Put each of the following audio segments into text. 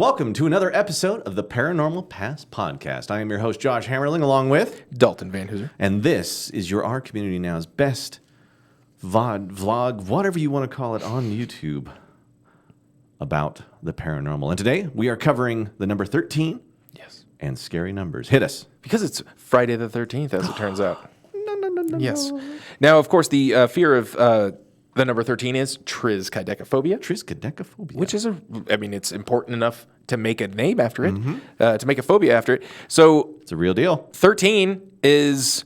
welcome to another episode of the Paranormal Past Podcast. I am your host, Josh Hammerling, along with Dalton Van Hooser. And this is your Our Community Now's best VOD, vlog, whatever you want to call it, on YouTube about the paranormal. And today we are covering the number 13 and scary numbers. Hit us. Because it's Friday the 13th, as it turns out. No. Yes. Now, of course, the fear of the number 13 is Triskaidekaphobia. Triskaidekaphobia. Which is, it's important enough to make a name after it, to make a phobia after it. So it's a real deal. 13 is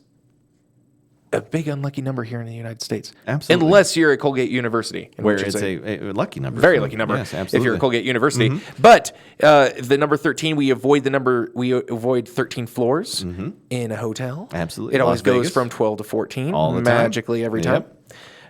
a big unlucky number here in the United States. Absolutely. Unless you're at Colgate University. Where it's a lucky number. Very lucky number. Yes, absolutely. If you're at Colgate University. But the number 13, we avoid 13 floors in a hotel. Absolutely. It always Las goes Vegas. from 12 to 14. All the time. Magically every time.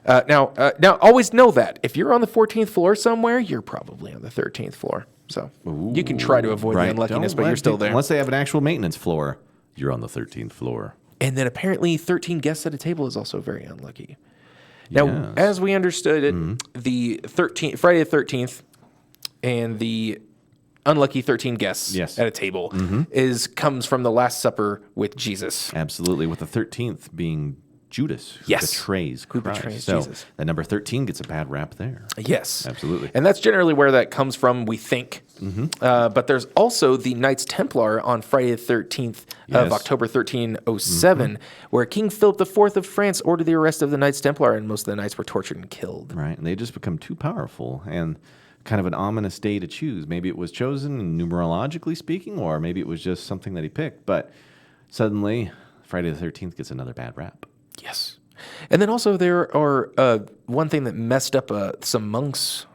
Now, always know that. If you're on the 14th floor somewhere, you're probably on the 13th floor. So you can try to avoid the unluckiness, but you're still there. Unless they have an actual maintenance floor, you're on the 13th floor. And then apparently 13 guests at a table is also very unlucky. Now, Yes. as we understood it, the Friday the 13th and the unlucky 13 guests at a table comes from the Last Supper with Jesus. Absolutely, with the 13th being Judas, who betrays Christ. Betrays so Jesus. that number 13 gets a bad rap there. Yes. Absolutely. And that's generally where that comes from, we think. But there's also the Knights Templar on Friday the 13th of October 1307, where King Philip IV of France ordered the arrest of the Knights Templar, and most of the knights were tortured and killed. Right, and they just become too powerful and kind of an ominous day to choose. Maybe it was chosen numerologically speaking, or maybe it was just something that he picked. But suddenly, Friday the 13th gets another bad rap. Yes. And then also there are one thing that messed up some monks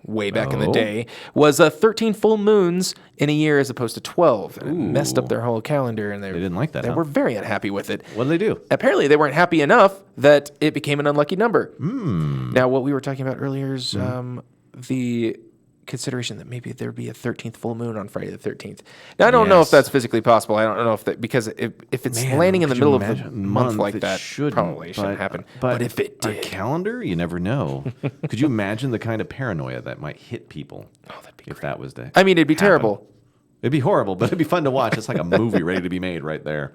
way back in the day was 13 full moons in a year as opposed to 12. And it messed up their whole calendar. And they didn't like that, They were very unhappy with it. What did they do? Apparently they weren't happy enough that it became an unlucky number. Now, what we were talking about earlier is the consideration that maybe there'd be a 13th full moon on Friday the 13th. Now, I don't know if that's physically possible. I don't know if that, because if it's landing in the middle of the month like that, probably shouldn't happen. But if it did. A calendar, you never know. Could you imagine the kind of paranoia that might hit people that'd be if that was to it'd be terrible. It'd be horrible, but it'd be fun to watch. It's like a movie ready to be made right there.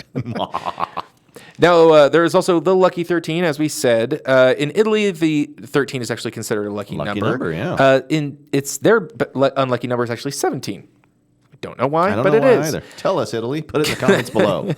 Now, there is also the lucky 13, as we said. In Italy, the 13 is actually considered a lucky number. Yeah. Their unlucky number is actually 17. We don't know why, I don't but know it why is. either. Tell us, Italy. Put it in the comments below.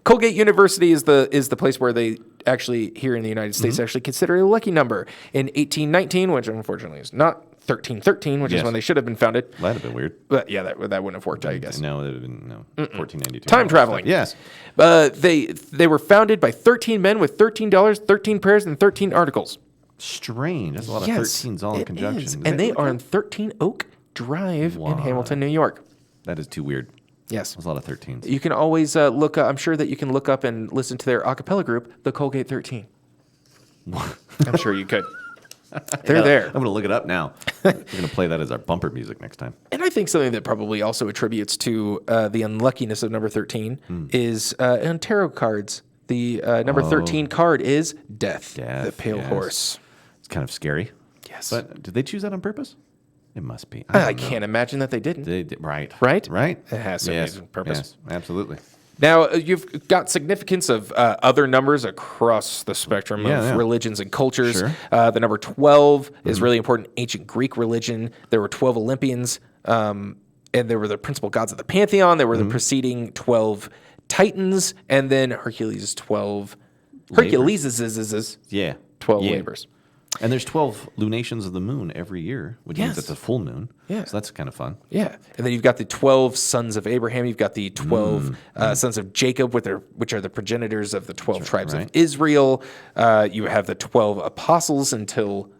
Colgate University is the place where they actually, here in the United States, actually consider a lucky number. In 1819, which unfortunately is not 1313, which is when they should have been founded. That'd have been weird. But yeah, that wouldn't have worked, I guess. No, it would have been 1492. Time traveling. Yes. They were founded by 13 men with $13, 13 prayers, and 13 articles. Strange. That's a lot of 13s all in conjunction. Is. And they are on 13 Oak Drive in Hamilton, New York. That is too weird. Yes. That's a lot of 13s. You can always look up, I'm sure that you can look up and listen to their a cappella group, the Colgate 13. I'm sure you could. They're there. I'm going to look it up now. We're going to play that as our bumper music next time. And I think something that probably also attributes to the unluckiness of number 13 is on tarot cards. The number 13 card is Death, the Pale Horse. It's kind of scary. Yes. But did they choose that on purpose? It must be. I can't imagine that they didn't. They did. Right. It has some reason, purpose. Yes, absolutely. Now, you've got significance of other numbers across the spectrum of religions and cultures. Sure. The number 12 is really important in ancient Greek religion. There were 12 Olympians, and there were the principal gods of the pantheon. There were the preceding 12 titans, and then Hercules' 12 Hercules' 12 labors. And there's 12 lunations of the moon every year, which means it's a full moon. Yeah. So that's kind of fun. Yeah. And then you've got the 12 sons of Abraham. You've got the 12 sons of Jacob, which are the progenitors of the 12 tribes of Israel. You have the 12 apostles until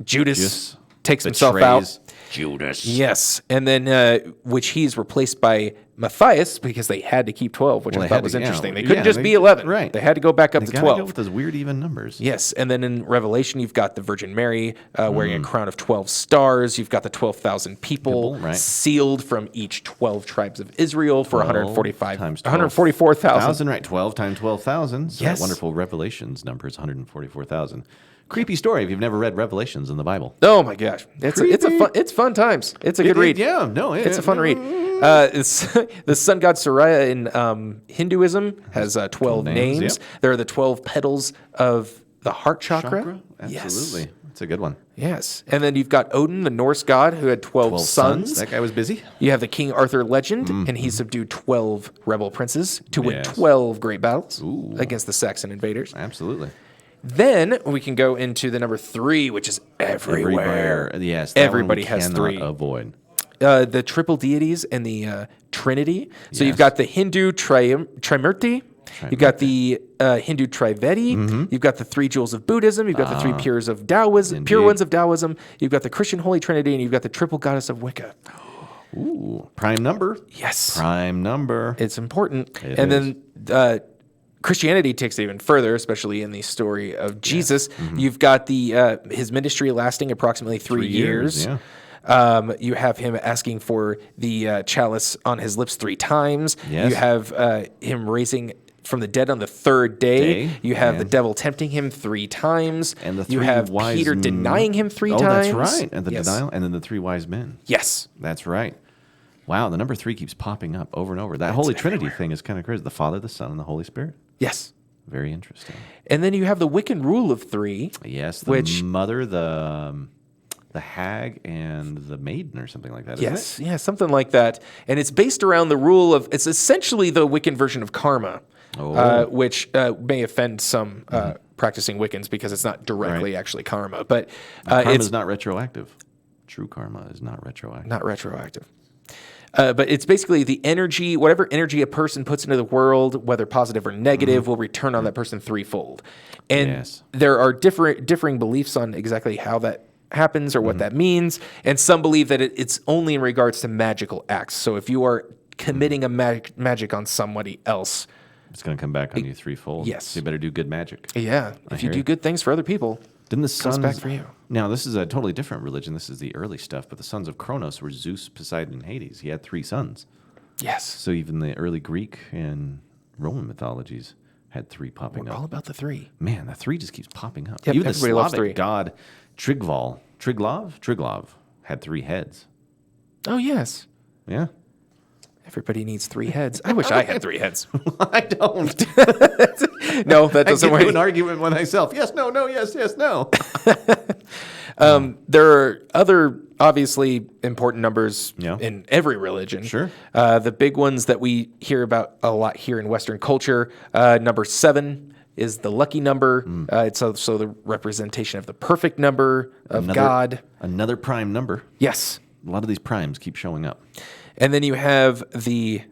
Judas takes himself out. Judas. Yes. And then, which he's replaced by Matthias because they had to keep 12, which I thought was interesting. They couldn't just be 11. Right. They had to go back up to 12. Go with those weird even numbers. Yes. And then in Revelation, you've got the Virgin Mary wearing a crown of 12 stars. You've got the 12,000 people sealed from each 12 tribes of Israel for 144,000. Right. 12 times 12,000. So that wonderful Revelations number is 144,000. Creepy story if you've never read Revelations in the Bible. Oh my gosh, it's fun times. It's a good read. It's a fun read. The sun god Surya in Hinduism has 12 names. Yep. There are the 12 petals of the heart chakra. Absolutely. Yes. That's a good one. Yes. And then you've got Odin, the Norse god, who had 12 sons. That guy was busy. You have the King Arthur legend, and he subdued 12 rebel princes to win Yes. 12 great battles against the Saxon invaders. Absolutely. Then we can go into the number 3, which is everywhere. Yes. Everybody has cannot 3. Avoid. The triple deities and the Trinity. So you've got the Hindu Trimurti. You've got the Hindu Trivedi. You've got the 3 jewels of Buddhism. You've got the 3 pures of Taoism, pure ones of Taoism. You've got the Christian Holy Trinity, and you've got the triple goddess of Wicca. Ooh, prime number. Yes. Prime number. It's important. It and is. Then Christianity takes it even further, especially in the story of Jesus. You've got the his ministry lasting approximately 3 years. Yeah. You have him asking for the chalice on his lips 3 times. Yes. You have him raising from the dead on the 3rd day. You have the devil tempting him 3 times. And the 3 you have wise Peter men. denying him 3 Oh, times. that's right. And the denial, and then the 3 wise men. Yes. That's right. Wow, the number 3 keeps popping up over and over. That Holy Trinity thing is kind of crazy. The Father, the Son, and the Holy Spirit. Yes. Very interesting. And then you have the Wiccan rule of 3. Yes, the which mother, the hag, and the maiden, or something like that. Isn't Yes, yeah, something like that. And it's based around the rule of, it's essentially the Wiccan version of karma, which may offend some practicing Wiccans because it's not directly actually karma. But karma it's is not retroactive. True karma is not retroactive. not retroactive. But it's basically the energy, whatever energy a person puts into the world, whether positive or negative, will return on that person 3-fold. And there are differing beliefs on exactly how that happens or what that means. And some believe that it's only in regards to magical acts. So if you are committing a magic on somebody else, it's going to come back on you 3-fold. Yes. So you better do good magic. Yeah. If you do good things for other people, Didn't the it comes sons back for you. Now, this is a totally different religion. This is the early stuff. But the sons of Kronos were Zeus, Poseidon, and Hades. He had 3 sons. Yes. So even the early Greek and Roman mythologies had 3 popping We're up. all about the 3. Man, the 3 just keeps popping up. Yep, Even the everybody loves 3. Slavic god Triglov had 3 heads. Oh, yes. Yeah. Everybody needs 3 heads. I wish I had 3 heads. I don't. No, that doesn't I get work. into an argument with myself. Yes, no, no, yes, yes, no. There are other obviously important numbers in every religion. Sure. The big ones that we hear about a lot here in Western culture, number 7 is the lucky number. It's also the representation of the perfect number of God. Another prime number. Yes. A lot of these primes keep showing up. And then you have the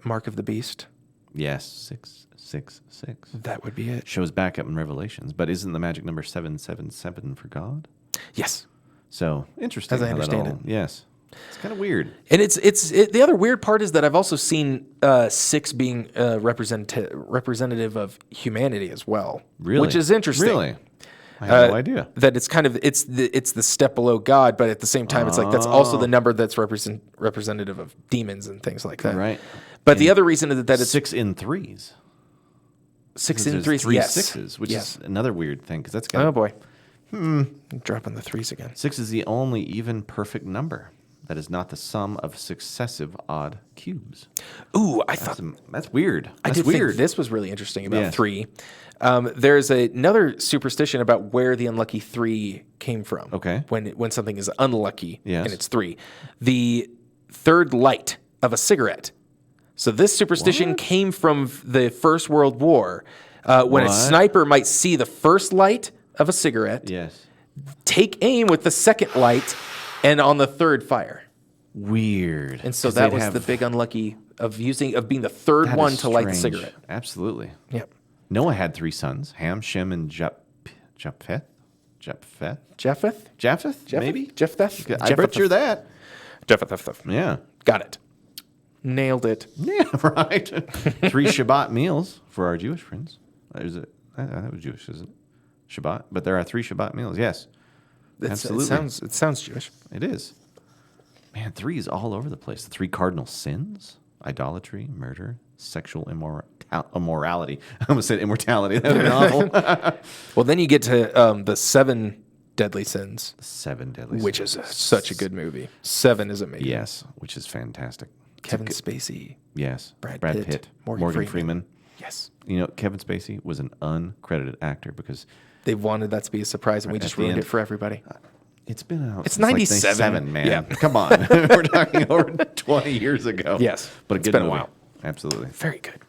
mark of the beast. Yes, 666. That would be it. Shows back up in Revelations. But isn't the magic number 777 for God? Yes. So, interesting. As I understand it. Yes. It's kind of weird. And the other weird part is that I've also seen 6 being representative of humanity as well. Really? Which is interesting. Really? I had no idea. That it's kind of it's the step below God, but at the same time, it's like that's also the number that's representative of demons and things like that. Right. But the other reason is that it's 6 in 3s. 6 There's in 3s. 3 Yes. 6s, which is another weird thing because that's kind Oh boy. Dropping the 3s again. 6 is the only even perfect number that is not the sum of successive odd cubes. Ooh, I thought That's weird. I That's did weird. think this was really interesting about Yes. 3. There's another superstition about where the unlucky 3 came from. Okay. When something is unlucky Yes. and it's 3. The 3rd light of a cigarette. So this superstition came from the First World War. When a sniper might see the first light of a cigarette, Yes. take aim with the second light, and on the 3rd fire. Weird. And so 'Cause that they'd was have- the big unlucky of being the 3rd That one is to light the strange. cigarette. Absolutely. Yep. Noah had 3 sons: Ham, Shem, and Japheth. Japheth? Maybe. Japheth? I butcher that. Japheth. Yeah. Got it. Nailed it. Yeah. Right. 3 Shabbat meals for our Jewish friends. Is it? That was Jewish, isn't it? Shabbat. But there are 3 Shabbat meals. Yes. Absolutely. It sounds Jewish. It is. Man, 3 is all over the place. The 3 cardinal sins: idolatry, murder, sexual immorality. immorality. I almost said immortality. That would have been awful. Well, then you get to the 7 Deadly Sins, 7 Deadly Sins. which is such a good movie. 7 is amazing. Yes, which is fantastic. Kevin Spacey. Yes. Brad Pitt. Morgan Freeman. Yes. You know, Kevin Spacey was an uncredited actor because They wanted that to be a surprise, and we just ruined it for everybody. it's been out. It's since, like, 97, man. yeah. Come on. We're talking over 20 years ago. Yes, But it's good been a movie. while. Absolutely. Very good.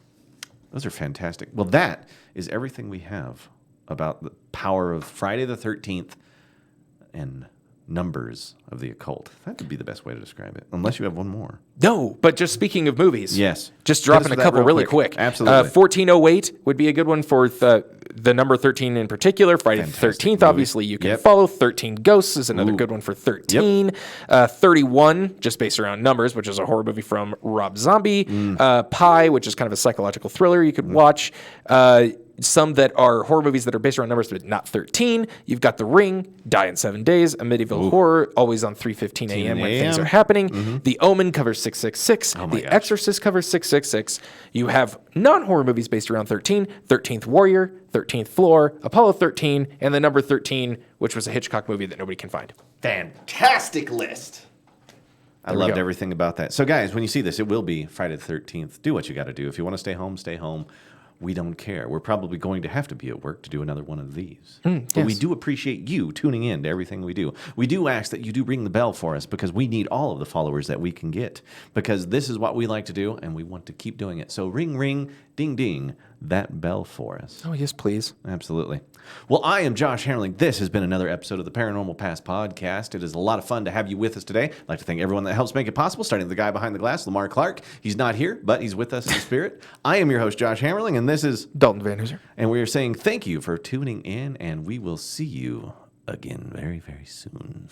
Those are fantastic. Well, that is everything we have about the power of Friday the 13th and numbers of the occult. That would be the best way to describe it, unless you have one more. No, but just speaking of movies. Yes. Just Hit us dropping a with that couple real really quick. quick. Absolutely. 1408 would be a good one for the number 13 in particular. Friday Fantastic the 13th, movie. obviously, you can Yep. follow. 13 Ghosts is another Ooh. good one for 13. 31, just based around numbers, which is a horror movie from Rob Zombie. Pi, which is kind of a psychological thriller you could watch. Some that are horror movies that are based around numbers, but not 13. You've got The Ring, Die in 7 Days, a medieval horror, always on 3:15 a.m. when things are happening. The Omen covers 666. The gosh. Exorcist covers 666. You have non-horror movies based around 13. 13th Warrior, 13th Floor, Apollo 13, and the number 13, which was a Hitchcock movie that nobody can find. Fantastic list. I we loved go. everything about that. So, guys, when you see this, it will be Friday the 13th. Do what you got to do. If you want to stay home, stay home. We don't care. We're probably going to have to be at work to do another one of these. But we yes. do appreciate you tuning in to everything we do. We do ask that you do ring the bell for us because we need all of the followers that we can get because this is what we like to do and we want to keep doing it. So ring, ring, ding, ding, that bell for us. Oh, yes, please. Absolutely. Well, I am Josh Hammerling. This has been another episode of the Paranormal Past podcast. It is a lot of fun to have you with us today. I'd like to thank everyone that helps make it possible, starting with the guy behind the glass, Lamar Clark. He's not here, but he's with us in the spirit. I am your host, Josh Hammerling, and this is Dalton Van Hooser. And we are saying thank you for tuning in, and we will see you again very, very soon.